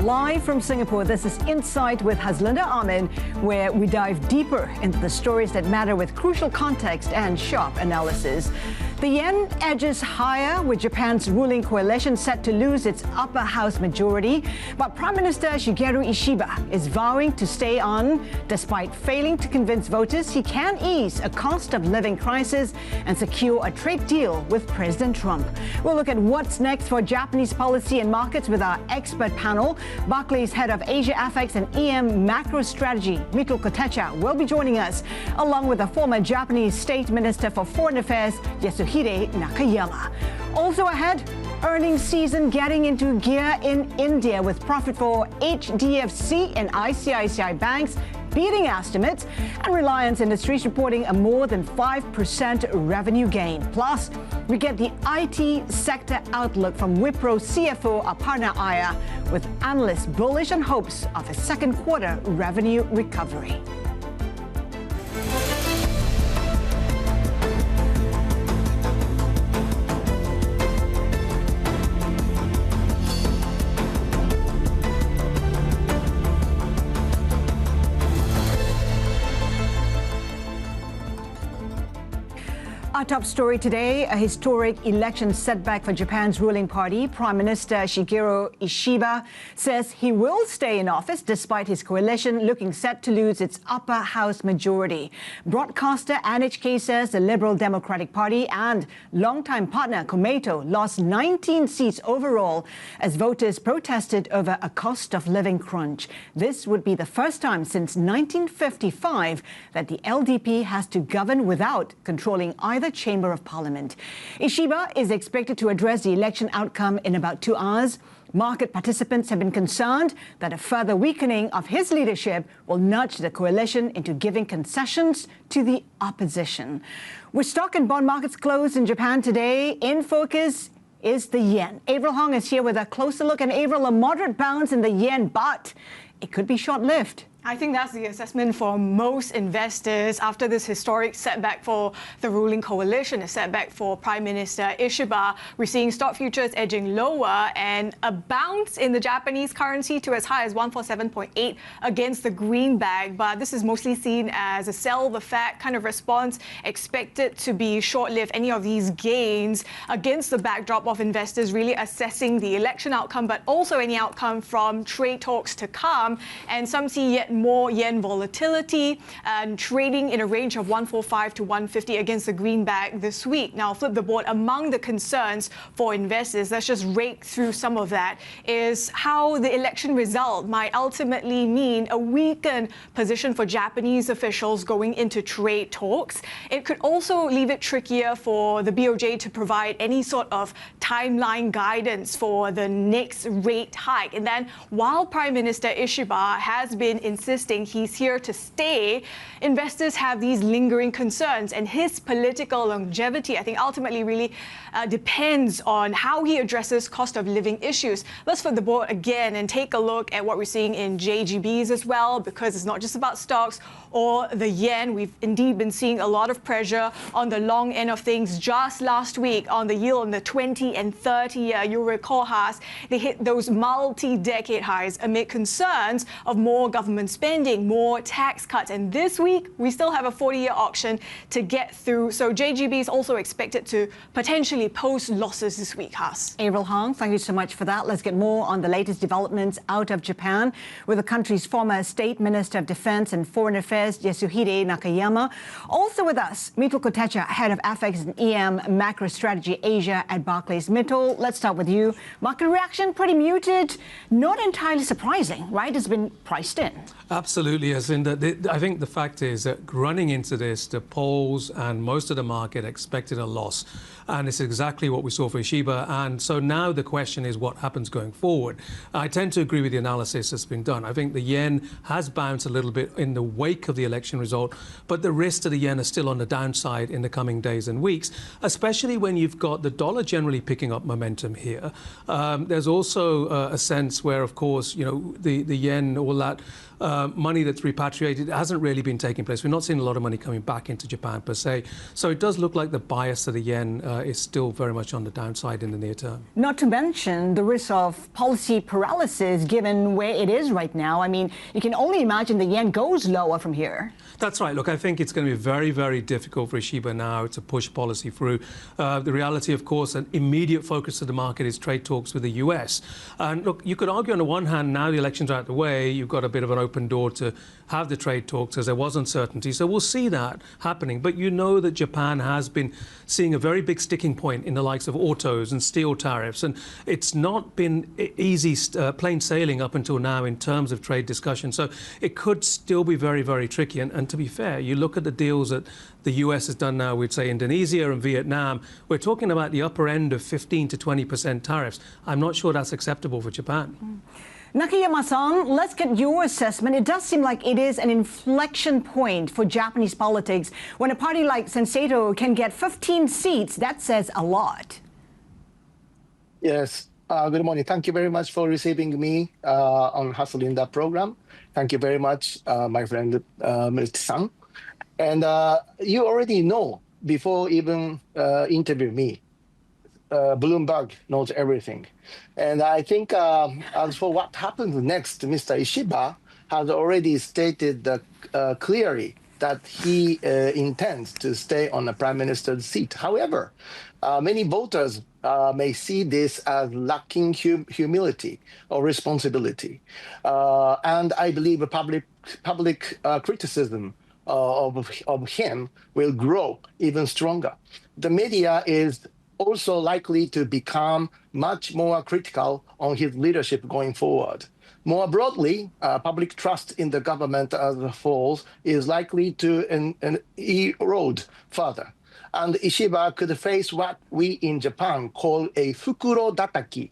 Live from Singapore, this is Insight with Haslinda Amin, where we dive deeper into the stories that matter with crucial context and sharp analysis. The yen edges higher with Japan's ruling coalition set to lose its upper house majority, but Prime Minister Shigeru Ishiba is vowing to stay on despite failing to convince voters he can ease a cost of living crisis and secure a trade deal with President Trump. We'll look at what's next for Japanese policy and markets with our expert panel. Barclays Head of Asia FX and EM Macro Strategy, Mitul Kotecha, will be joining us, along with the former Japanese State Minister for Foreign Affairs, Yasuhide Nakayama. Also ahead, earnings season getting into gear in India with profit for HDFC and ICICI banks beating estimates, and Reliance Industries reporting a more than 5% revenue gain. Plus, we get the IT sector outlook from Wipro CFO Aparna Iyer, with analysts bullish on hopes of a second quarter revenue recovery. Our top story today, a historic election setback for Japan's ruling party. Prime Minister Shigeru Ishiba says he will stay in office despite his coalition looking set to lose its upper house majority. Broadcaster NHK says the Liberal Democratic Party and longtime partner Komeito lost 19 seats overall as voters protested over a cost of living crunch. This would be the first time since 1955 that the LDP has to govern without controlling either Chamber of Parliament. Ishiba is expected to address the election outcome in about 2 hours. Market participants have been concerned that a further weakening of his leadership will nudge the coalition into giving concessions to the opposition. With stock and bond markets closed in Japan today, in focus is the yen. Avril Hong is here with a closer look. And Avril, a moderate bounce in the yen, but it could be short-lived. I think that's the assessment for most investors after this historic setback for the ruling coalition, a setback for Prime Minister Ishiba. We're seeing stock futures edging lower and a bounce in the Japanese currency to as high as 147.8 against the greenback. But this is mostly seen as a sell the fat kind of response, expected to be short-lived. Any of these gains against the backdrop of investors really assessing the election outcome, but also any outcome from trade talks to come. And some see yet more yen volatility and trading in a range of 145 to 150 against the greenback this week. Now, flip the board. Among the concerns for investors, let's just rake through some of that, is how the election result might ultimately mean a weakened position for Japanese officials going into trade talks. It could also leave it trickier for the BOJ to provide any sort of timeline guidance for the next rate hike. And then, while Prime Minister Ishiba has been insisting he's here to stay, investors have these lingering concerns, and his political longevity, I think, ultimately really depends on how he addresses cost of living issues. Let's flip the board again and take a look at what we're seeing in JGBs as well, because it's not just about stocks or the yen. We've indeed been seeing a lot of pressure on the long end of things. Just last week on the yield on the 20 and 30 year, you'll recall, Haas, they hit those multi-decade highs amid concerns of more government spending, more tax cuts. And this week, we still have a 40-year auction to get through. So JGB is also expected to potentially post losses this week, Haas. Avril Hong, thank you so much for that. Let's get more on the latest developments out of Japan with the country's former State Minister of Defense and Foreign Affairs, Yasuhide Nakayama. Also with us, Mitul Kotecha, Head of FX and EM Macro Strategy Asia at Barclays Mitul. Let's start with you. Market reaction pretty muted, not entirely surprising, right? It's been priced in. Absolutely, Haslinda. I think the fact is that running into this, the polls and most of the market expected a loss. And it's exactly what we saw for Ishiba. And so now the question is what happens going forward. I tend to agree with the analysis that's been done. I think the yen has bounced a little bit in the wake of the election result, but the risks to the yen are still on the downside in the coming days and weeks, especially when you've got the dollar generally picking up momentum here. There's also a sense where, of course, you know, the yen, all that money that's repatriated hasn't really been taking place. We're not seeing a lot of money coming back into Japan per se. So it does look like the bias to the yen is still very much on the downside in the near term. Not to mention the risk of policy paralysis given where it is right now. I mean, you can only imagine the yen goes lower from here. That's right. Look, I think it's going to be very, very difficult for Ishiba now to push policy through. The reality, of course, an immediate focus of the market is trade talks with the US. And look, you could argue on the one hand, now the elections are out of the way, you've got a bit of an open door to have the trade talks as there was uncertainty. So we'll see that happening. But you know that Japan has been seeing a very big sticking point in the likes of autos and steel tariffs. And it's not been easy, plain sailing up until now in terms of trade discussion. So it could still be very, very tricky. And to be fair, you look at the deals that the US has done now with, say, Indonesia and Vietnam, we're talking about the upper end of 15 to 20% tariffs. I'm not sure that's acceptable for Japan. Nakayama-san, let's get your assessment. It does seem like it is an inflection point for Japanese politics. When a party like Senseido can get 15 seats, that says a lot. Yes. Good morning. Thank you very much for receiving me on Haslinda program. Thank you very much, my friend Milti-san. And you already know, before even interview me, Bloomberg knows everything. And I think as for what happens next, Mr. Ishiba has already stated clearly that he intends to stay on the prime minister's seat. However, many voters may see this as lacking humility or responsibility. And I believe public criticism of him will grow even stronger. The media is also likely to become much more critical on his leadership going forward. More broadly, public trust in the government as a whole is likely to erode further. And Ishiba could face what we in Japan call a fukuro dataki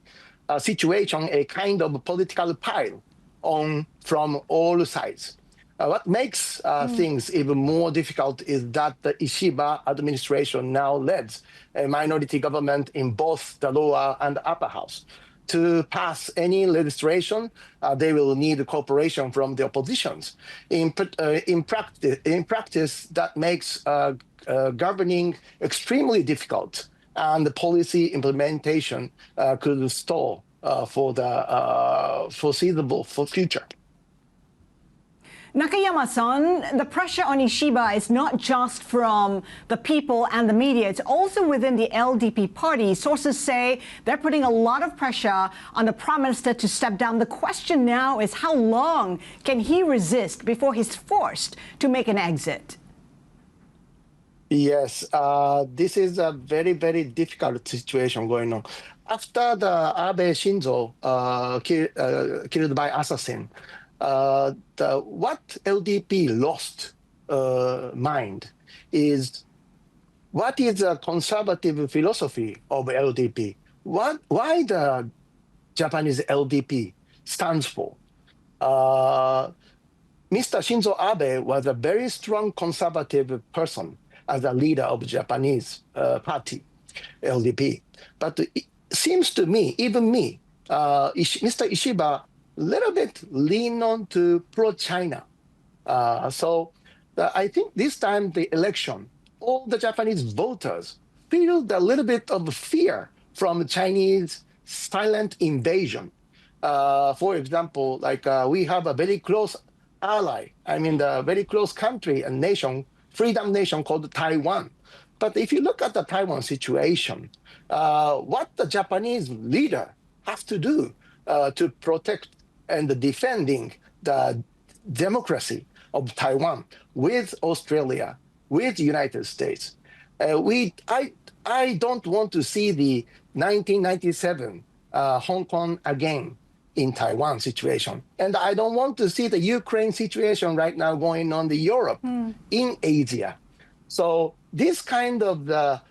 situation, a kind of political pile on from all sides. What makes things even more difficult is that the Ishiba administration now leads a minority government in both the lower and upper house. To pass any legislation, they will need cooperation from the oppositions. In practice, that makes governing extremely difficult, and the policy implementation could stall for the foreseeable future. Nakayama-san, the pressure on Ishiba is not just from the people and the media, it's also within the LDP party. Sources say they're putting a lot of pressure on the Prime Minister to step down. The question now is how long can he resist before he's forced to make an exit? Yes, this is a very, very difficult situation going on. After the Abe Shinzo killed by assassin, what LDP lost mind is what is the conservative philosophy of LDP? Why the Japanese LDP stands for? Mr. Shinzo Abe was a very strong conservative person as a leader of Japanese party, LDP. But it seems to me, even me, Mr. Ishiba little bit lean on to pro-China. So I think this time the election, all the Japanese voters feel a little bit of fear from Chinese silent invasion. For example, like we have a very close ally, I mean the very close country and nation, freedom nation called Taiwan. But if you look at the Taiwan situation, what the Japanese leader have to do to protect and defending the democracy of Taiwan with Australia, with the United States. I don't want to see the 1997 Hong Kong again in Taiwan situation. And I don't want to see the Ukraine situation right now going on in Europe, in Asia. So this kind of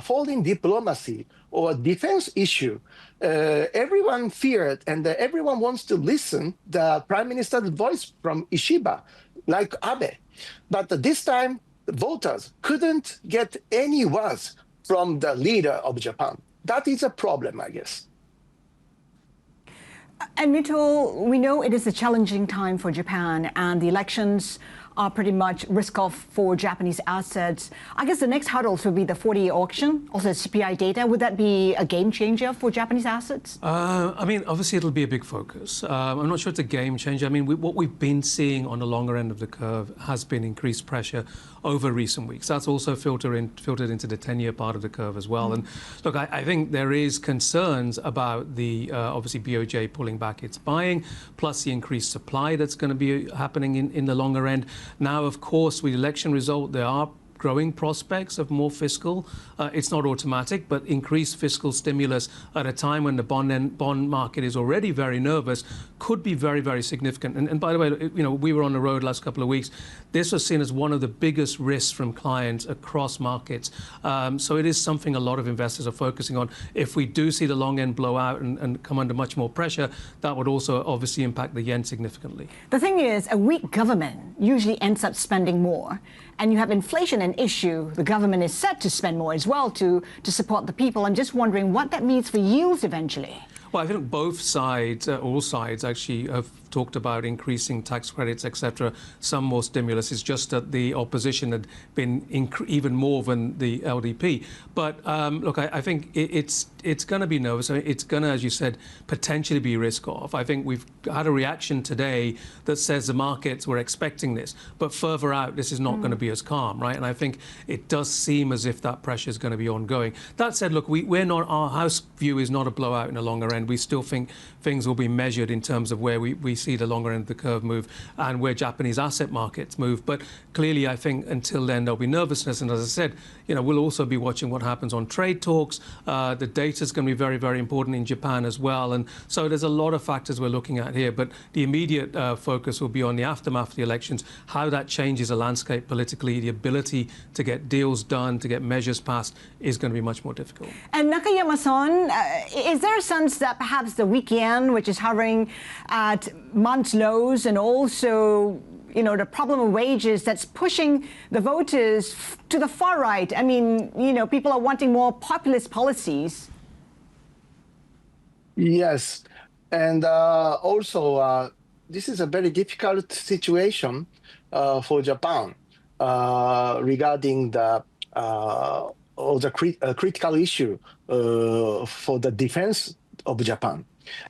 foreign diplomacy or defense issue, everyone feared and everyone wants to listen the prime minister's voice from Ishiba, like Abe. But this time, the voters couldn't get any words from the leader of Japan. That is a problem, I guess. And Mitul, we know it is a challenging time for Japan, and the elections are pretty much risk-off for Japanese assets. I guess the next hurdles will be the 40-year auction, also CPI data. Would that be a game changer for Japanese assets? I mean, obviously it'll be a big focus. I'm not sure it's a game changer. I mean, what we've been seeing on the longer end of the curve has been increased pressure over recent weeks. That's also filtered into the 10-year part of the curve as well. And look, I think there is concerns about the obviously BOJ pulling back its buying, plus the increased supply that's going to be happening in the longer end. Now, of course, with the election result, there are growing prospects of more fiscal. It's not automatic, but increased fiscal stimulus at a time when the bond market is already very nervous could be very, very significant. And by the way, you know, we were on the road last couple of weeks. This was seen as one of the biggest risks from clients across markets. So it is something a lot of investors are focusing on. If we do see the long end blow out and come under much more pressure, that would also obviously impact the yen significantly. The thing is, a weak government usually ends up spending more. And you have inflation an issue. The government is set to spend more as well to support the people. I'm just wondering what that means for yields eventually. Well, I think both sides, all sides actually have talked about increasing tax credits, etc. Some more stimulus. It's just that the opposition had been even more than the LDP. But look, I think it's going to be nervous. I mean, it's going to, as you said, potentially be risk off. I think we've had a reaction today that says the markets were expecting this, but further out, this is not going to be as calm, right? And I think it does seem as if that pressure is going to be ongoing. That said, look, we're not, our house view is not a blowout in the longer end. We still think things will be measured in terms of where we see the longer end of the curve move and where Japanese asset markets move. But clearly, I think until then, there'll be nervousness. And as I said, you know, we'll also be watching what happens on trade talks. The data is going to be very, very important in Japan as well. And so there's a lot of factors we're looking at here. But the immediate focus will be on the aftermath of the elections, how that changes the landscape politically, the ability to get deals done, to get measures passed is going to be much more difficult. And Nakayama-san, is there a sense that perhaps the weak yen, which is hovering at month's lows, and also, you know, the problem of wages that's pushing the voters to the far right? I mean, you know, people are wanting more populist policies. Yes. And also, this is a very difficult situation for Japan regarding the critical issue for the defense of Japan.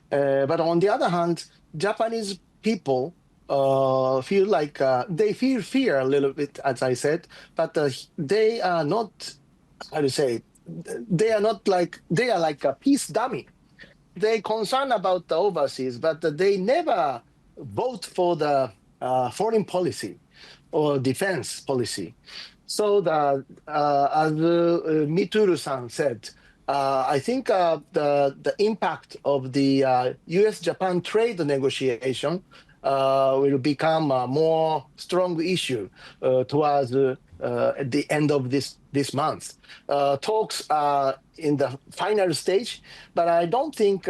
But on the other hand, Japanese people feel like they feel fear a little bit, as I said, but they are not, how to say, they are not like, they are like a peace dummy. They concerned about the overseas, but they never vote for the foreign policy or defense policy. So as Mitul-san said, I think the impact of the U.S.-Japan trade negotiation will become a more strong issue towards at the end of this month. Talks are in the final stage, but I don't think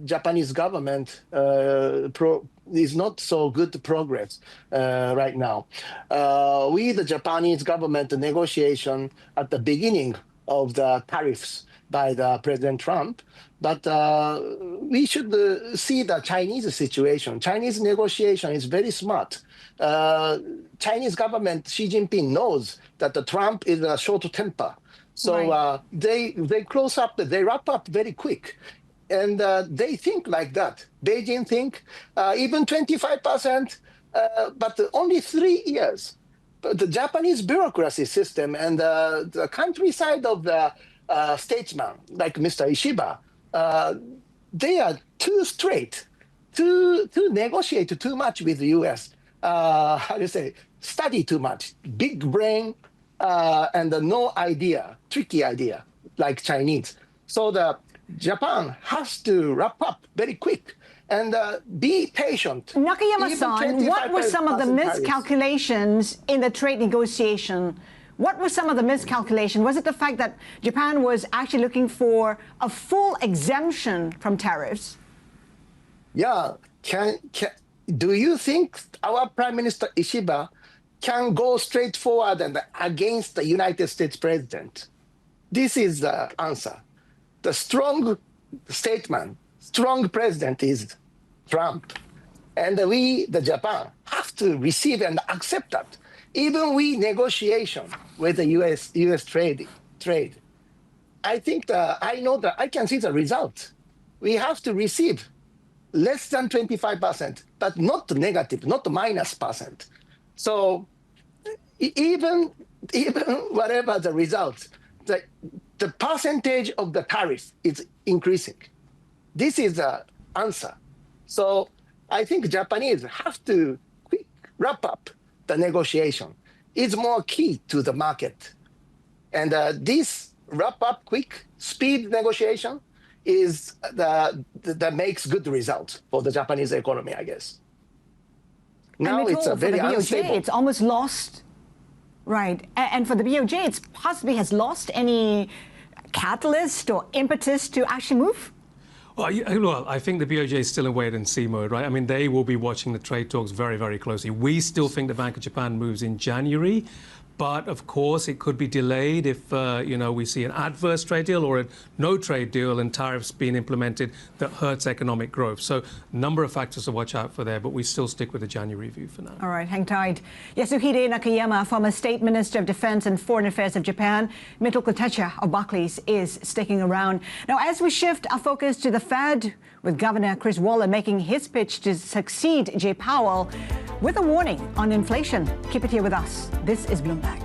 Japanese government is not so good progress right now. We, the Japanese government negotiation at the beginning of the tariffs by the President Trump, but we should see the Chinese situation. Chinese negotiation is very smart. Chinese government, Xi Jinping knows that the Trump is a short temper. So they close up, they wrap up very quick. And they think like that. Beijing think even 25%, but only 3 years. But the Japanese bureaucracy system and the countryside of the statesman, like Mr. Ishiba, they are too straight to negotiate too much with the U.S. How do you say, study too much, big brain, and no idea, tricky idea, like Chinese. So the Japan has to wrap up very quick and be patient. Nakayama-san, what were some of the miscalculations in the trade negotiation? What were some of the miscalculations? Was it the fact that Japan was actually looking for a full exemption from tariffs? Yeah. Do you think our Prime Minister Ishiba can go straight forward and against the United States president? This is the answer. The strong statesman, strong president is Trump. And we, the Japan, have to receive and accept that. Even we negotiation with the U.S. trade. I think I know that I can see the result. We have to receive less than 25%, but not negative, not minus percent. So even whatever the result, the percentage of the tariff is increasing. This is the answer. So I think Japanese have to quick wrap up the negotiation. It's more key to the market. And this wrap up quick speed negotiation is that makes good results for the Japanese economy, I guess. Now it's a very unstable. It's almost lost, right? And for the BOJ, it's possibly has lost any catalyst or impetus to actually move? Well, I think the BOJ is still in wait-and-see mode, right? I mean, they will be watching the trade talks very, very closely. We still think the Bank of Japan moves in January. But of course, it could be delayed if we see an adverse trade deal or a no trade deal and tariffs being implemented that hurts economic growth. So a number of factors to watch out for there, but we still stick with the January view for now. All right, hang tight. Yasuhide Nakayama, former State Minister of Defense and Foreign Affairs of Japan, Mitul Kotecha of Barclays is sticking around. Now, as we shift our focus to the Fed, with Governor Chris Waller making his pitch to succeed Jay Powell with a warning on inflation. Keep it here with us. This is Bloomberg.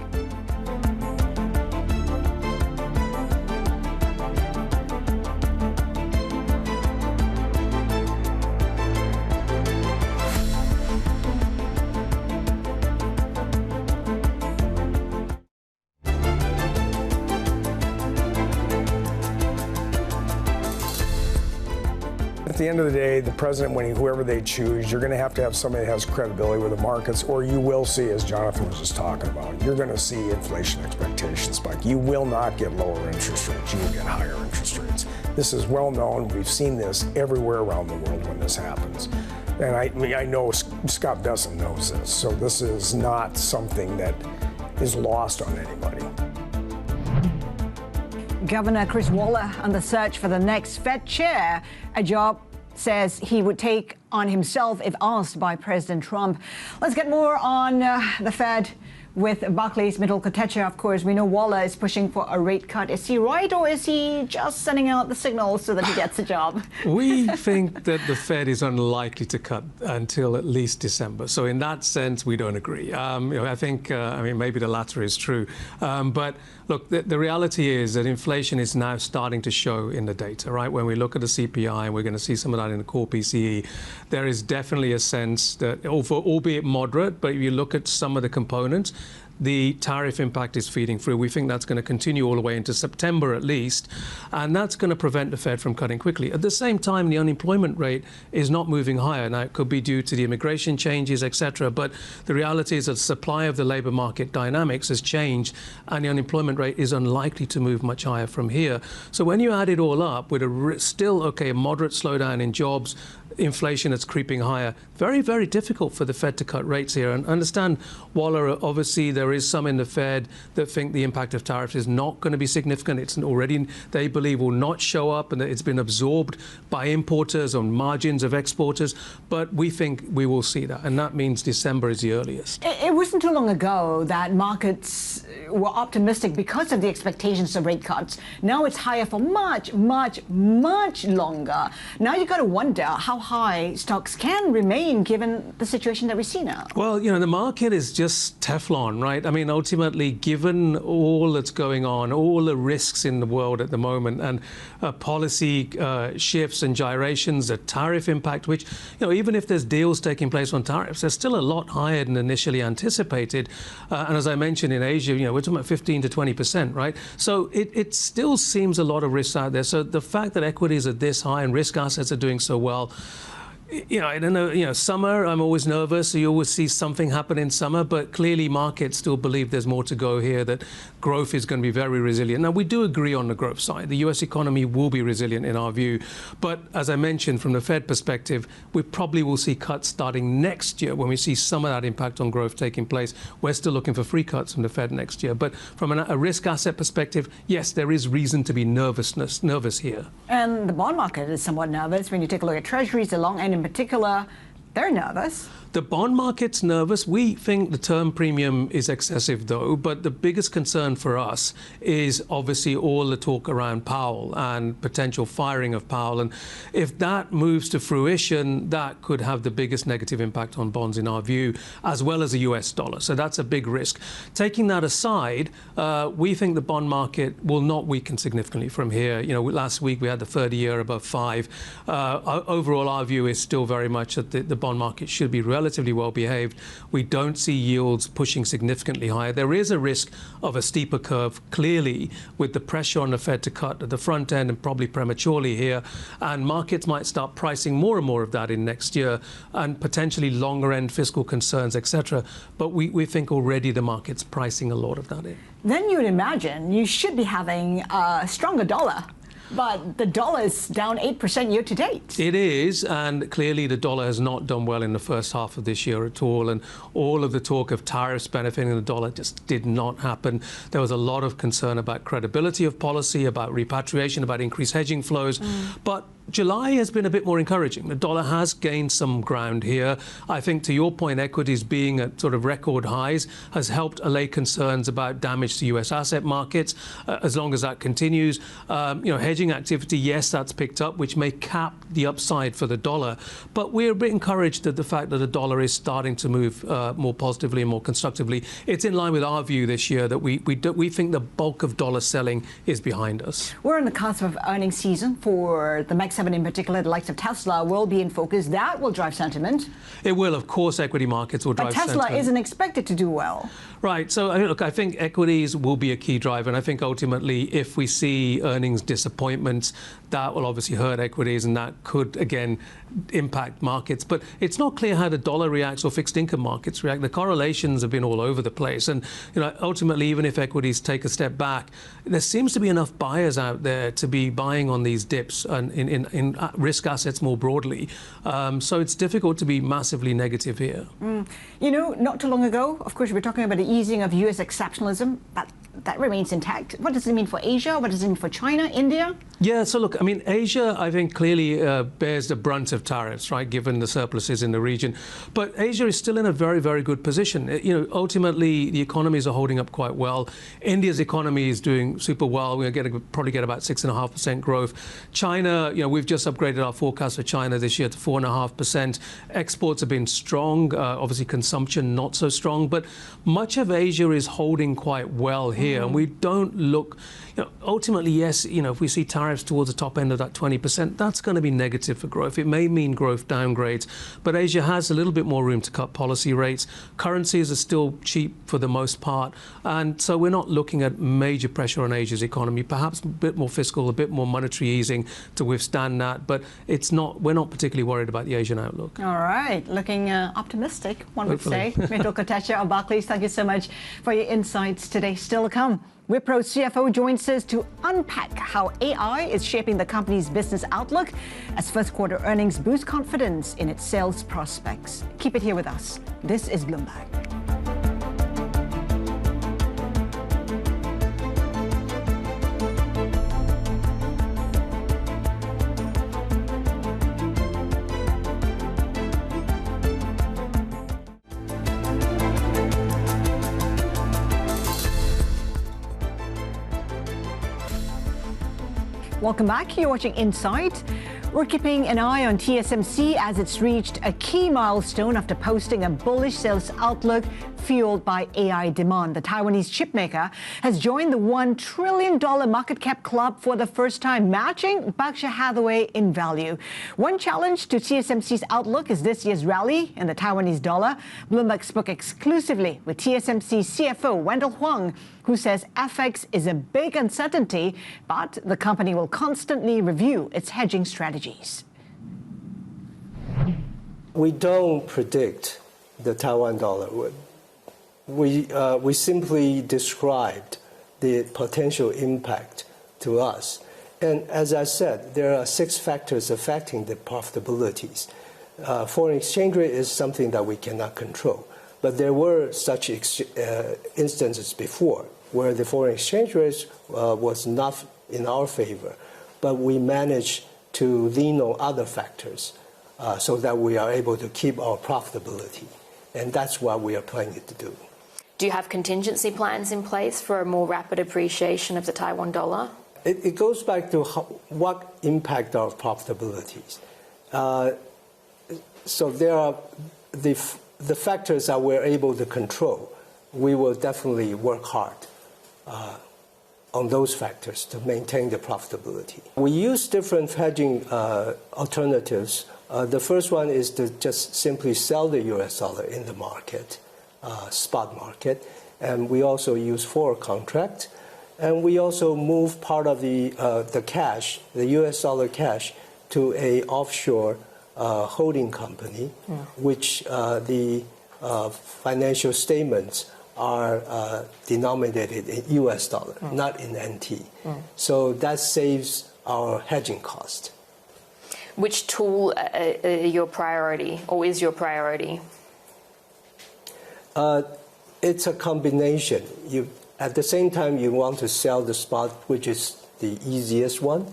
At the end of the day, the president winning, whoever they choose, you're going to have somebody that has credibility with the markets, or you will see, as Jonathan was just talking about, you're going to see inflation expectations spike. You will not get lower interest rates. You will get higher interest rates. This is well known. We've seen this everywhere around the world when this happens. And I know Scott Bessent knows this. So this is not something that is lost on anybody. Governor Chris Waller on the search for the next Fed chair, a job says he would take on himself if asked by President Trump. Let's get more on the Fed with Barclays Mitul Kotecha. Of course, we know Waller is pushing for a rate cut. Is he right, or is he just sending out the signals so that he gets a job? We think that the Fed is unlikely to cut until at least December. So in that sense, we don't agree. I think, maybe the latter is true. But look, the reality is that inflation is now starting to show in the data, right? When we look at the CPI, and we're going to see some of that in the core PCE, there is definitely a sense that, albeit moderate, but if you look at some of the components, the tariff impact is feeding through. We think that's going to continue all the way into September at least, and that's going to prevent the Fed from cutting quickly. At the same time, the unemployment rate is not moving higher. Now, it could be due to the immigration changes, etc., but the reality is that the supply of the labor market dynamics has changed, and the unemployment rate is unlikely to move much higher from here. So when you add it all up with a moderate slowdown in jobs, inflation that's creeping higher, very, very difficult for the Fed to cut rates here. And understand, Waller, obviously there is some in the Fed that think the impact of tariffs is not going to be significant. It's already, they believe, will not show up, and that it's been absorbed by importers on margins of exporters. But we think we will see that, and that means December is the earliest. It wasn't too long ago that markets were optimistic because of the expectations of rate cuts. Now it's higher for much, much, much longer. Now you've got to wonder how high stocks can remain given the situation that we see now. Well, the market is just Teflon, right? I mean, ultimately, given all that's going on, all the risks in the world at the moment, and policy shifts and gyrations, the tariff impact, which, even if there's deals taking place on tariffs, they're still a lot higher than initially anticipated. And as I mentioned, in Asia, we're talking about 15 to 20%, right? So it still seems a lot of risks out there. So the fact that equities are this high and risk assets are doing so well, I don't know, summer, I'm always nervous. So you always see something happen in summer, but clearly markets still believe there's more to go here, that growth is going to be very resilient. Now, we do agree on the growth side. The US economy will be resilient in our view. But as I mentioned, from the Fed perspective, we probably will see cuts starting next year when we see some of that impact on growth taking place. We're still looking for 3 cuts from the Fed next year. But from a risk asset perspective, yes, there is reason to be nervous here. And the bond market is somewhat nervous when you take a look at treasuries, the long end in particular, they're nervous. The bond market's nervous. We think the term premium is excessive, though. But the biggest concern for us is obviously all the talk around Powell and potential firing of Powell. And if that moves to fruition, that could have the biggest negative impact on bonds in our view, as well as the US dollar. So that's a big risk. Taking that aside, we think the bond market will not weaken significantly from here. You know, last week we had the 30-year above 5. Overall, our view is still very much that the bond market should be relatively well behaved. We don't see yields pushing significantly higher. There is a risk of a steeper curve, clearly, with the pressure on the Fed to cut at the front end and probably prematurely here. And markets might start pricing more and more of that in next year, and potentially longer end fiscal concerns, etc. But we think already the market's pricing a lot of that in. Then you would imagine you should be having a stronger dollar. But the dollar is down 8% year to date. It is, and clearly the dollar has not done well in the first half of this year at all. And all of the talk of tariffs benefiting the dollar just did not happen. There was a lot of concern about credibility of policy, about repatriation, about increased hedging flows. But July has been a bit more encouraging. The dollar has gained some ground here. I think, to your point, equities being at sort of record highs has helped allay concerns about damage to US asset markets. As long as that continues, hedging activity, yes, that's picked up, which may cap the upside for the dollar. But we're a bit encouraged at the fact that the dollar is starting to move more positively and more constructively. It's in line with our view this year that we think the bulk of dollar selling is behind us. We're on the cusp of earnings season for the Mag 7 in particular. The likes of Tesla will be in focus. That will drive sentiment. It will, of course. Equity markets will drive sentiment. But Tesla isn't expected to do well. Right. So, look, I think equities will be a key driver. And I think ultimately, if we see earnings disappointments, that will obviously hurt equities, and that could, again, impact markets. But it's not clear how the dollar reacts or fixed income markets react. The correlations have been all over the place. And, ultimately, even if equities take a step back, there seems to be enough buyers out there to be buying on these dips and in risk assets more broadly. So it's difficult to be massively negative here. Not too long ago, of course, we were talking about the easing of US exceptionalism, but that remains intact. What does it mean for Asia? What does it mean for China, India? Yeah, so look, I mean, Asia, I think, clearly bears the brunt of tariffs, right, given the surpluses in the region. But Asia is still in a very, very good position. Ultimately, the economies are holding up quite well. India's economy is doing super well. We're going to probably get about 6.5% growth. China, we've just upgraded our forecast for China this year to 4.5%. Exports have been strong. Obviously, consumption not so strong. But much of Asia is holding quite well here. And we don't look... ultimately, yes, if we see tariffs towards the top end of that 20%, that's going to be negative for growth. It may mean growth downgrades, but Asia has a little bit more room to cut policy rates. Currencies are still cheap for the most part, and so we're not looking at major pressure on Asia's economy. Perhaps a bit more fiscal, a bit more monetary easing to withstand that, but we're not particularly worried about the Asian outlook. All right, looking optimistic, one Hopefully. would say. Mitul Kotecha of Barclays, thank you so much for your insights today. Still to come. Wipro CFO joins us to unpack how AI is shaping the company's business outlook as first quarter earnings boost confidence in its sales prospects. Keep it here with us. This is Bloomberg. Welcome back. You're watching Insight. We're keeping an eye on TSMC as it's reached a key milestone after posting a bullish sales outlook fueled by AI demand. The Taiwanese chipmaker has joined the $1 trillion market cap club for the first time, matching Berkshire Hathaway in value. One challenge to TSMC's outlook is this year's rally in the Taiwanese dollar. Bloomberg spoke exclusively with TSMC CFO Wendell Huang, who says FX is a big uncertainty, but the company will constantly review its hedging strategies. We don't predict the Taiwan dollar. We simply described the potential impact to us. And as I said, there are 6 factors affecting the profitabilities. Foreign exchange rate is something that we cannot control. But there were such instances before where the foreign exchange rate was not in our favor, but we managed to lean on other factors. so that we are able to keep our profitability. And that's what we are planning to do. Do you have contingency plans in place for a more rapid appreciation of the Taiwan dollar? It goes back to what impact our profitabilities. So there are the factors that we're able to control. We will definitely work hard on those factors to maintain the profitability. We use different hedging alternatives. The first one is to just simply sell the US dollar in the market, spot market. And we also use forward contracts. And we also move part of the cash, the US dollar cash, to a offshore holding company, which the financial statements are denominated in US dollar, not in NT. So that saves our hedging cost. Which tool your priority, or is your priority? It's a combination. At the same time, you want to sell the spot, which is the easiest one,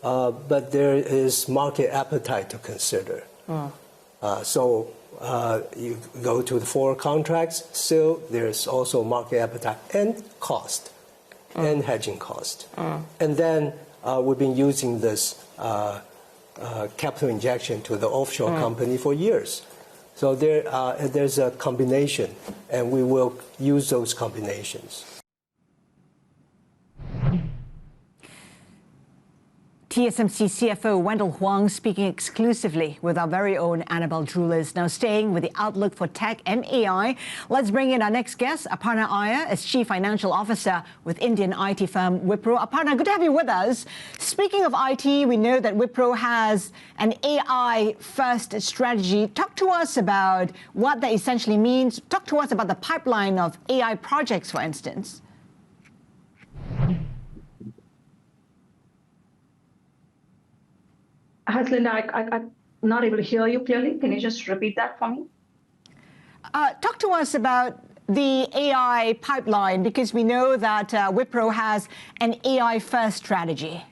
but there is market appetite to consider. So you go to the forward contracts, still there's also market appetite and cost, and hedging cost. And then we've been using this capital injection to the offshore company for years. So there's a combination, and we will use those combinations. TSMC CFO Wendell Huang speaking exclusively with our very own Annabelle Drewlers. Now staying with the outlook for tech and AI, let's bring in our next guest, Aparna Iyer, as Chief Financial Officer with Indian IT firm Wipro. Aparna, good to have you with us. Speaking of IT, we know that Wipro has an AI-first strategy. Talk to us about what that essentially means. Talk to us about the pipeline of AI projects, for instance. Haslinda, I'm not able to hear you clearly. Can you just repeat that for me? Talk to us about the AI pipeline, because we know that Wipro has an AI-first strategy.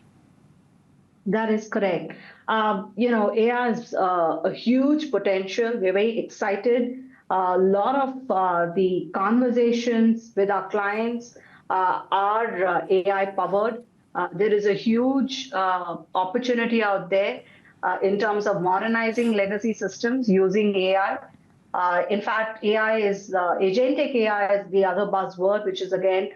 That is correct. AI has a huge potential. We're very excited. A lot of the conversations with our clients are AI-powered. There is a huge opportunity out there in terms of modernizing legacy systems using AI. In fact, agentic AI is the other buzzword, which is again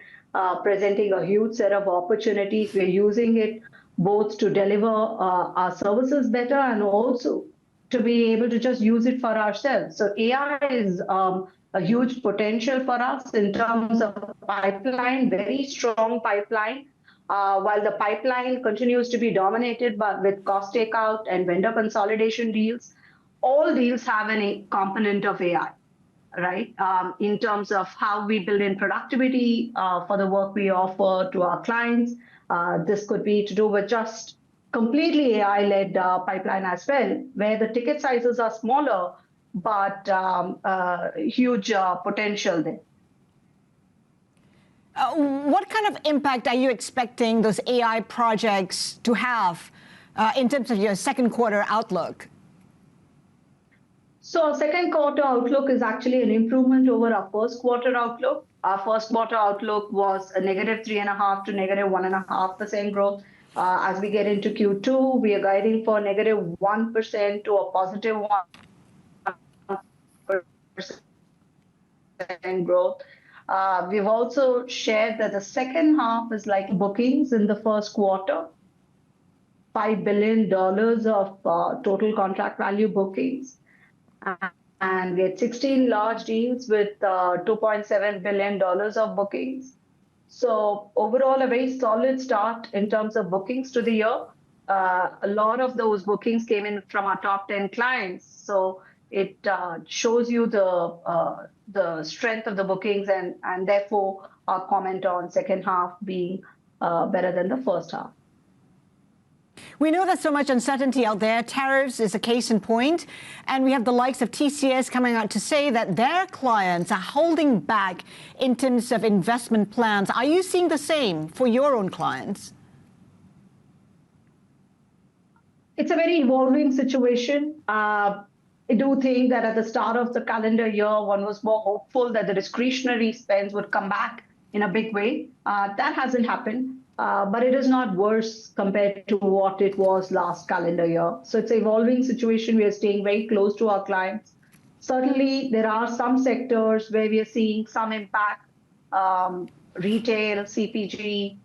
presenting a huge set of opportunities. We're using it both to deliver our services better and also to be able to just use it for ourselves. So AI is a huge potential for us in terms of pipeline, very strong pipeline. While the pipeline continues to be dominated with cost takeout and vendor consolidation deals, all deals have a component of AI, right? In terms of how we build in productivity for the work we offer to our clients. This could be to do with just completely AI-led pipeline as well, where the ticket sizes are smaller, but huge potential there. What kind of impact are you expecting those AI projects to have in terms of your second quarter outlook? So our second quarter outlook is actually an improvement over our first quarter outlook. Our first quarter outlook was a -3.5% to -1.5% growth. As we get into Q2, we are guiding for -1% to a positive 1% growth. We've also shared that the second half is like bookings in the first quarter, $5 billion of total contract value bookings. And we had 16 large deals with $2.7 billion of bookings. So overall, a very solid start in terms of bookings to the year. A lot of those bookings came in from our top 10 clients. So it shows you the strength of the bookings and therefore our comment on second half being better than the first half. We know there's so much uncertainty out there. Tariffs is a case in point. And we have the likes of TCS coming out to say that their clients are holding back in terms of investment plans. Are you seeing the same for your own clients? It's a very evolving situation. I do think that at the start of the calendar year, one was more hopeful that the discretionary spends would come back in a big way. That hasn't happened, but it is not worse compared to what it was last calendar year. So it's an evolving situation. We are staying very close to our clients. Certainly, there are some sectors where we are seeing some impact, retail, CPG,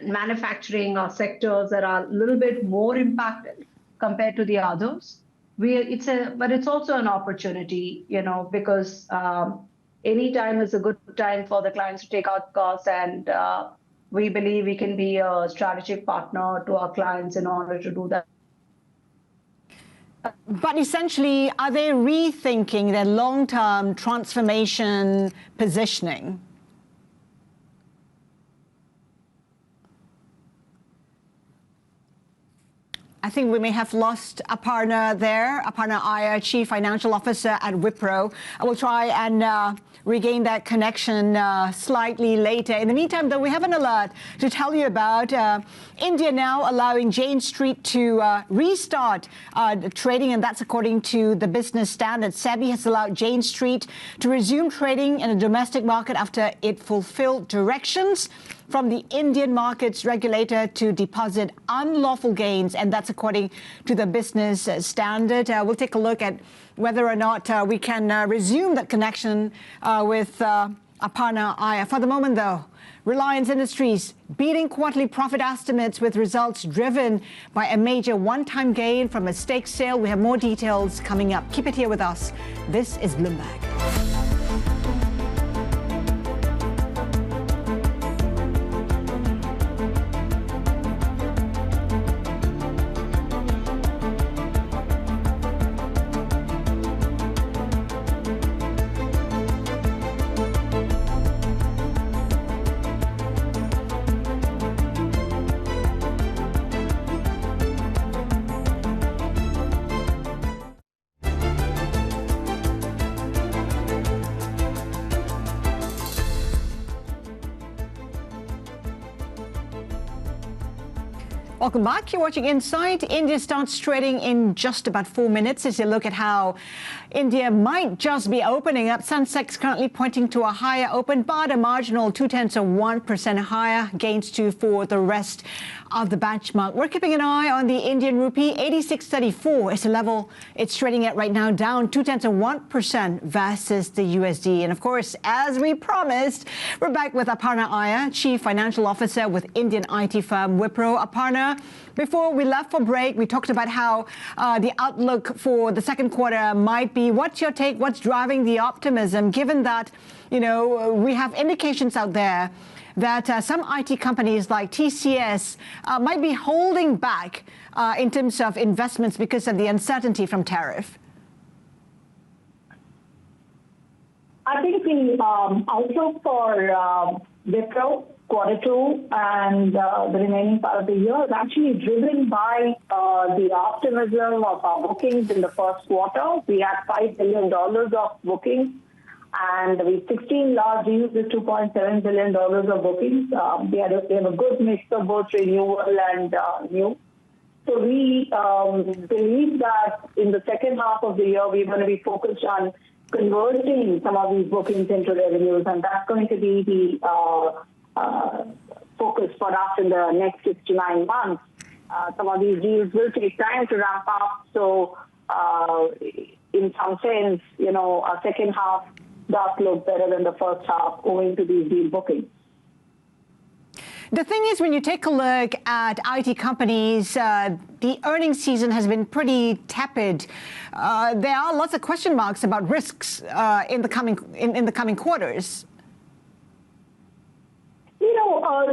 manufacturing are sectors that are a little bit more impacted compared to the others. But it's also an opportunity, because any time is a good time for the clients to take out costs, and we believe we can be a strategic partner to our clients in order to do that. But essentially, are they rethinking their long-term transformation positioning? I think we may have lost Aparna there. Aparna Iyer, Chief Financial Officer at Wipro. I will try and regain that connection slightly later. In the meantime, though, we have an alert to tell you about India now allowing Jane Street to restart trading, and that's according to the Business Standard. SEBI has allowed Jane Street to resume trading in the domestic market after it fulfilled directions from the Indian markets regulator to deposit unlawful gains, and that's according to the Business Standard. We'll take a look at whether or not we can resume that connection with Aparna Iyer. For the moment, though, Reliance Industries beating quarterly profit estimates with results driven by a major one-time gain from a stake sale. We have more details coming up. Keep it here with us. This is Bloomberg. Welcome back. You're watching Insight. India starts trading in just about 4 minutes as you look at how India might just be opening up. Sensex currently pointing to a higher open, but a marginal 0.2% higher. Gains too for the rest of the benchmark. We're keeping an eye on the Indian rupee. 86.34 is the level it's trading at right now, down 0.2% versus the USD. And of course, as we promised, we're back with Aparna Iyer, Chief Financial Officer with Indian IT firm Wipro. Aparna, before we left for break, we talked about how the outlook for the second quarter might be. What's your take? What's driving the optimism, given that, we have indications out there that some IT companies like TCS might be holding back in terms of investments because of the uncertainty from tariff? I think the outlook for Wipro quarter two and the remaining part of the year is actually driven by the optimism of our bookings in the first quarter. We had $5 billion of bookings, and we 16 large deals with $2.7 billion of bookings. We have a good mix of both renewal and new. So we believe that in the second half of the year, we're going to be focused on converting some of these bookings into revenues, and that's going to be the focus for us in the next 6 to 9 months. Some of these deals will take time to ramp up. So in some sense, our second half does look better than the first half owing to these deal bookings. The thing is, when you take a look at IT companies, the earnings season has been pretty tepid. There are lots of question marks about risks in the coming quarters.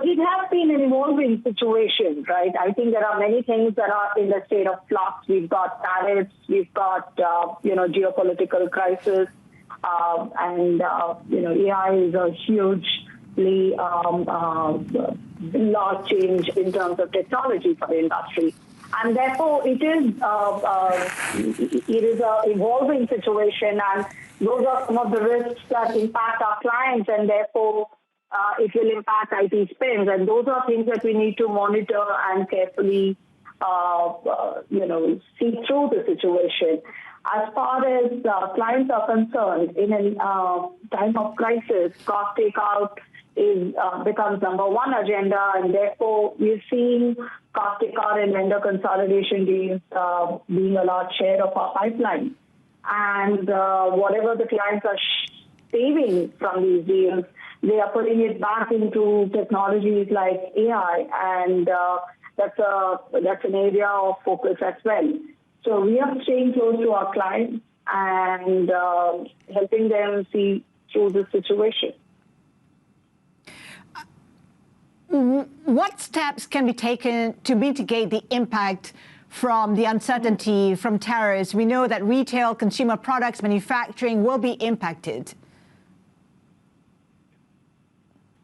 It has been an evolving situation, right? I think there are many things that are in the state of flux. We've got tariffs, we've got, geopolitical crisis, and AI is a hugely large change in terms of technology for the industry. And therefore, it is an evolving situation, and those are some of the risks that impact our clients, and therefore, it will impact IT spends. And those are things that we need to monitor and carefully see through the situation. As far as clients are concerned, in a time of crisis, cost takeout becomes number one agenda, and therefore we're seeing cost takeout and vendor consolidation deals being a large share of our pipeline. And whatever the clients are saving from these deals, they are putting it back into technologies like AI, and that's an area of focus as well. So we are staying close to our clients and helping them see through the situation. What steps can be taken to mitigate the impact from the uncertainty from tariffs? We know that retail, consumer products, manufacturing will be impacted.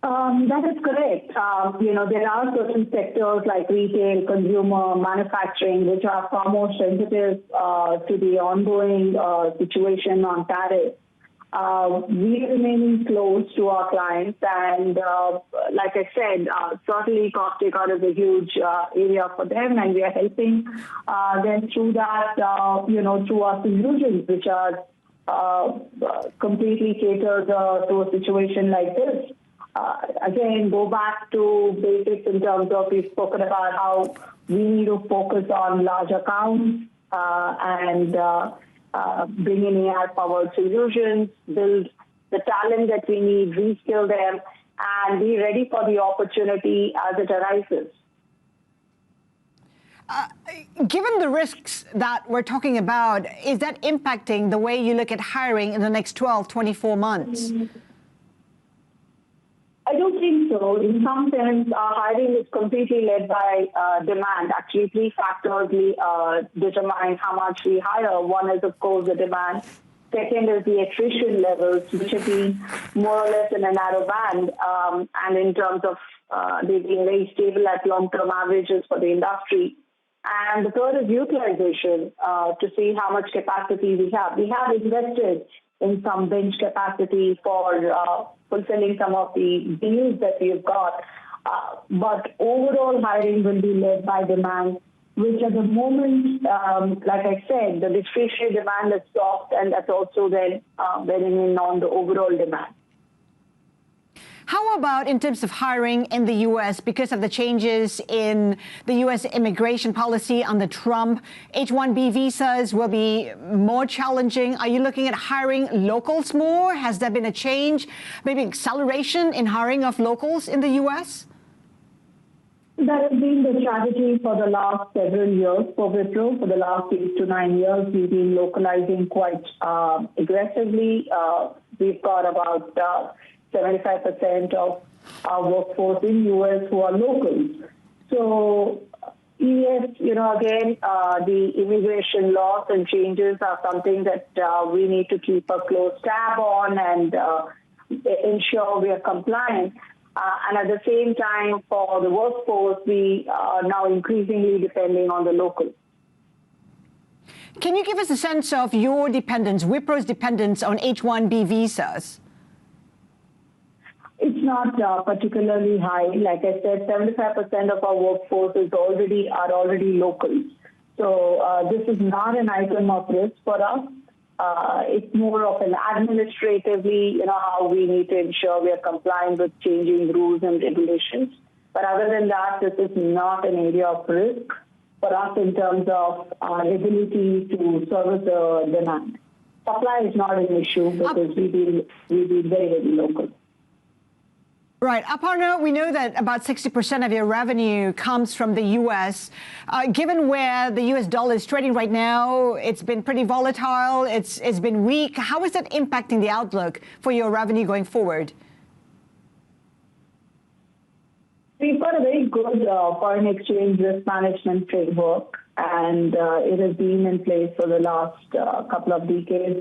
That is correct. There are certain sectors like retail, consumer, manufacturing, which are far more sensitive to the ongoing situation on tariffs. We are remaining close to our clients, and like I said, certainly cost takeout is a huge area for them, and we are helping them through that, through our solutions, which are completely catered to a situation like this. Again, go back to basics in terms of we've spoken about how we need to focus on large accounts and bring in AI-powered solutions, build the talent that we need, reskill them, and be ready for the opportunity as it arises. Given the risks that we're talking about, is that impacting the way you look at hiring in the next 12, 24 months? I don't think so. In some sense, hiring is completely led by demand. Actually, three factors determine how much we hire. One is, of course, the demand. Second is the attrition levels, which have been more or less in a narrow band. And in terms of they've been very stable at long-term averages for the industry. And the third is utilization to see how much capacity we have. We have invested in some bench capacity for fulfilling some of the deals that we've got. But overall hiring will be led by demand, which at the moment, like I said, the discretionary demand is soft, and that's also then bearing in on the overall demand. How about in terms of hiring in the U.S. because of the changes in the U.S. immigration policy under Trump? H-1B visas will be more challenging. Are you looking at hiring locals more? Has there been a change, maybe acceleration in hiring of locals in the U.S.? That has been the strategy for the last several years for Wipro. For the last 8 to 9 years, we've been localizing quite aggressively. We've got about 75% of our workforce in U.S. who are locals. So, yes, again, the immigration laws and changes are something that we need to keep a close tab on and ensure we are compliant. And at the same time, for the workforce, we are now increasingly depending on the local. Can you give us a sense of your dependence, Wipro's dependence on H-1B visas? It's not particularly high. Like I said, 75% of our workforce are already locals. So this is not an item of risk for us. It's more of an administratively, how we need to ensure we are compliant with changing rules and regulations. But other than that, this is not an area of risk for us in terms of our ability to service the demand. Supply is not an issue because we've been very, very local. Right. Aparna, we know that about 60% of your revenue comes from the U.S. Given where the U.S. dollar is trading right now, it's been pretty volatile. It's been weak. How is that impacting the outlook for your revenue going forward? We've got a very good foreign exchange risk management framework, and it has been in place for the last couple of decades.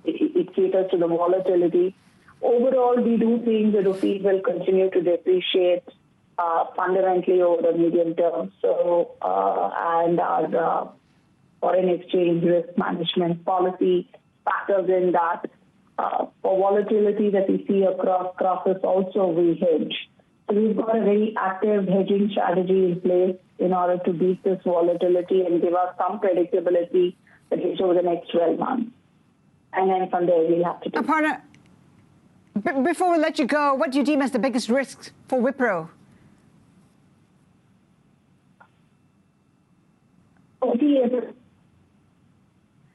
It caters to the volatility. Overall, we do think the rupee will continue to depreciate fundamentally over the medium term. So, and our foreign exchange risk management policy factors in that. For volatility that we see across crosses, also we hedge. So we've got a very active hedging strategy in place. in order to beat this volatility and give us some predictability, at least over the next 12 months. And then from there, we'll have to do. Aparna, before we let you go, what do you deem as the biggest risk for Wipro?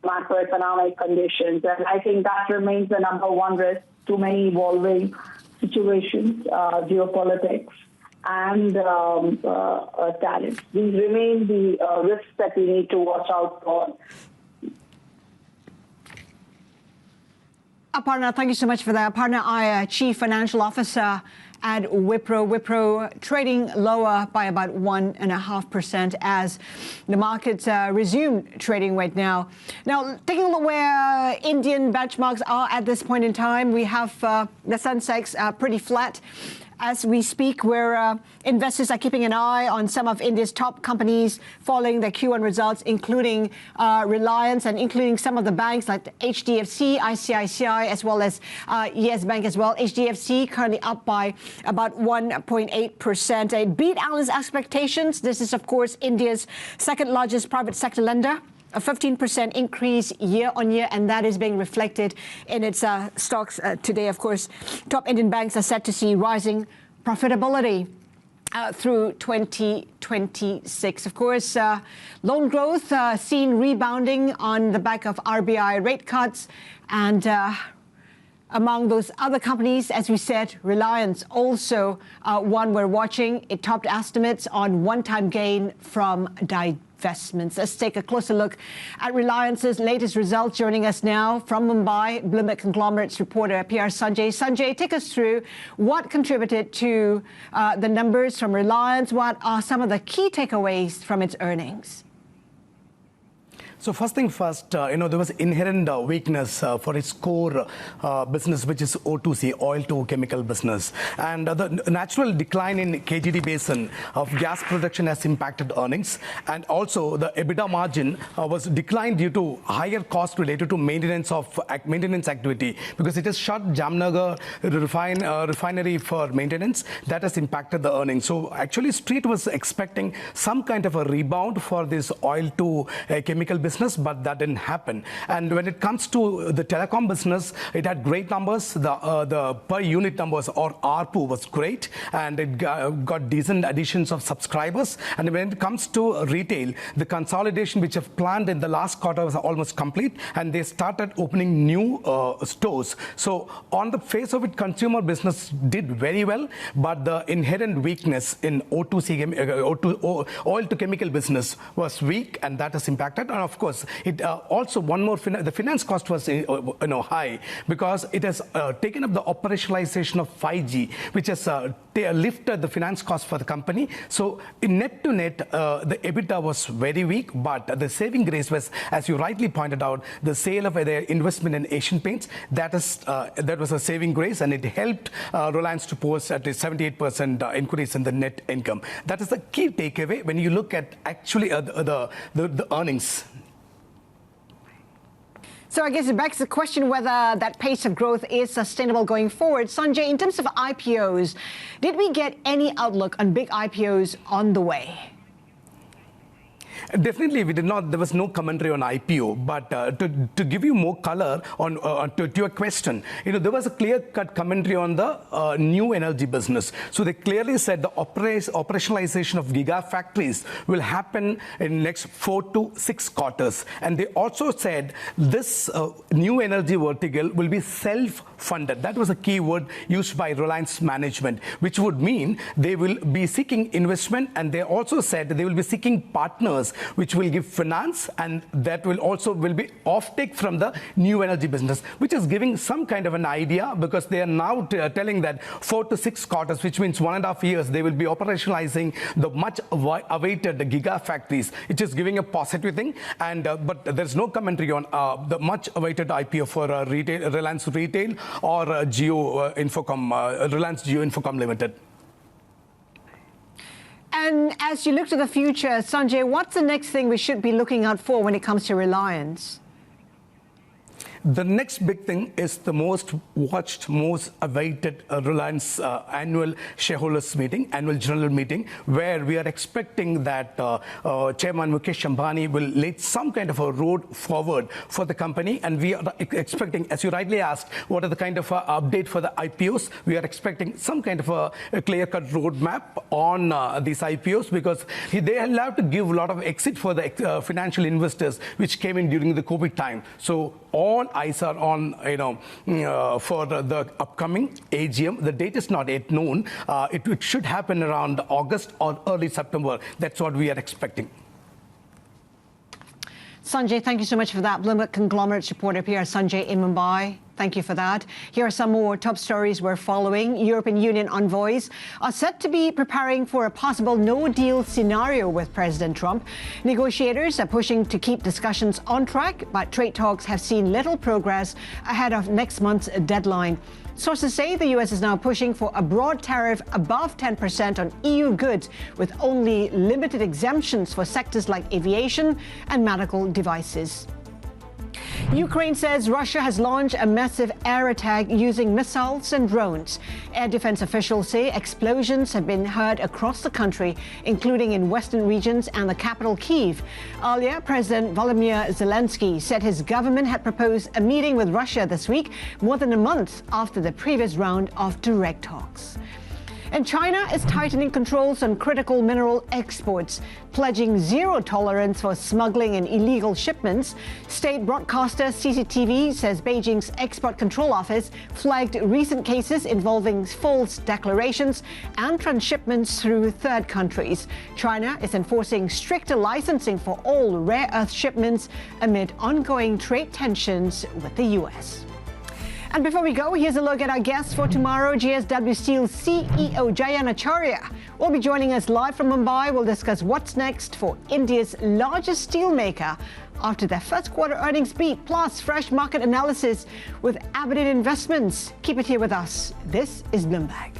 Macroeconomic conditions, and I think that remains the number one risk. Too many evolving situations, geopolitics, and tariffs. These remain the risks that we need to watch out for. Aparna, thank you so much for that. Aparna Iyer, Chief Financial Officer at Wipro. Wipro trading lower by about 1.5% as the markets resume trading right now. Now, taking a look where Indian benchmarks are at this point in time, we have the Sensex pretty flat. As we speak, where investors are keeping an eye on some of India's top companies following their Q1 results, including Reliance and including some of the banks like HDFC, ICICI, as well as Yes Bank as well. HDFC currently up by about 1.8%. It beat analyst expectations. This is, of course, India's second largest private sector lender. A 15% increase year on year, and that is being reflected in its stocks today. Of course, top Indian banks are set to see rising profitability through 2026. Of course, loan growth seen rebounding on the back of RBI rate cuts. And among those other companies, as we said, Reliance also one we're watching. It topped estimates on one-time gain from divestments. Let's take a closer look at Reliance's latest results. Joining us now from Mumbai, Bloomberg Conglomerates reporter PR Sanjay. Sanjay, take us through what contributed to the numbers from Reliance. What are some of the key takeaways from its earnings? So first thing first, there was inherent weakness for its core business, which is O2C, oil to chemical business. And the natural decline in KGD basin of gas production has impacted earnings. And also the EBITDA margin was declined due to higher cost related to maintenance activity, because it has shut Jamnagar refinery for maintenance. That has impacted the earnings. So actually Street was expecting some kind of a rebound for this oil to chemical business, but that didn't happen. And when it comes to the telecom business, it had great numbers. The per unit numbers, or ARPU, was great, and it got decent additions of subscribers. And when it comes to retail, the consolidation which have planned in the last quarter was almost complete, and they started opening new stores. So on the face of it, consumer business did very well, but the inherent weakness in O2C, oil to chemical business was weak, and that has impacted. And of course, it also one more the finance cost was high, because it has taken up the operationalization of 5G, which has lifted the finance cost for the company. So in net to net, the EBITDA was very weak, but the saving grace was, as you rightly pointed out, the sale of their investment in Asian Paints. That was a saving grace, and it helped Reliance to post at a 78% increase in the net income. That is the key takeaway when you look at actually the earnings. So I guess it begs the question whether that pace of growth is sustainable going forward. Sanjay, in terms of IPOs, did we get any outlook on big IPOs on the way? Definitely, we did not. There was no commentary on IPO. But to give you more color to your question, there was a clear-cut commentary on the new energy business. So they clearly said the operationalization of gigafactories will happen in next 4 to 6 quarters. And they also said this new energy vertical will be self-funded. That was a key word used by Reliance management, which would mean they will be seeking investment, and they also said they will be seeking partners which will give finance, and that will be offtake from the new energy business, which is giving some kind of an idea, because they are now telling that 4 to 6 quarters, which means 1.5 years, they will be operationalizing the much awaited gigafactories, which is giving a positive thing. And but there's no commentary on the much awaited IPO for Reliance Retail or Reliance Jio Infocom Limited. And as you look to the future, Sanjay, what's the next thing we should be looking out for when it comes to Reliance? The next big thing is the most watched, most awaited Reliance annual shareholders meeting, annual general meeting, where we are expecting that Chairman Mukesh Ambani will lay some kind of a road forward for the company. And we are expecting, as you rightly asked, what are the kind of update for the IPOs? We are expecting some kind of a clear-cut roadmap on these IPOs, because they will have to give a lot of exit for the financial investors which came in during the COVID time. So all eyes are on, for the upcoming AGM. The date is not yet known. It should happen around August or early September. That's what we are expecting. Sanjay, thank you so much for that. Bloomberg Conglomerates reporter PR Sanjay in Mumbai. Thank you for that. Here are some more top stories we're following. European Union envoys are set to be preparing for a possible no-deal scenario with President Trump. Negotiators are pushing to keep discussions on track, but trade talks have seen little progress ahead of next month's deadline. Sources say the U.S. is now pushing for a broad tariff above 10% on EU goods, with only limited exemptions for sectors like aviation and medical devices. Ukraine says Russia has launched a massive air attack using missiles and drones. Air defense officials say explosions have been heard across the country, including in western regions and the capital, Kyiv. Earlier, President Volodymyr Zelensky said his government had proposed a meeting with Russia this week, more than a month after the previous round of direct talks. And China is tightening controls on critical mineral exports, pledging zero tolerance for smuggling and illegal shipments. State broadcaster CCTV says Beijing's Export Control Office flagged recent cases involving false declarations and transshipments through third countries. China is enforcing stricter licensing for all rare earth shipments amid ongoing trade tensions with the U.S. And before we go, here's a look at our guests for tomorrow. JSW Steel CEO Jayant Acharya will be joining us live from Mumbai. We'll discuss what's next for India's largest steel maker after their first quarter earnings beat, plus fresh market analysis with Aberdeen Investments. Keep it here with us. This is Bloomberg.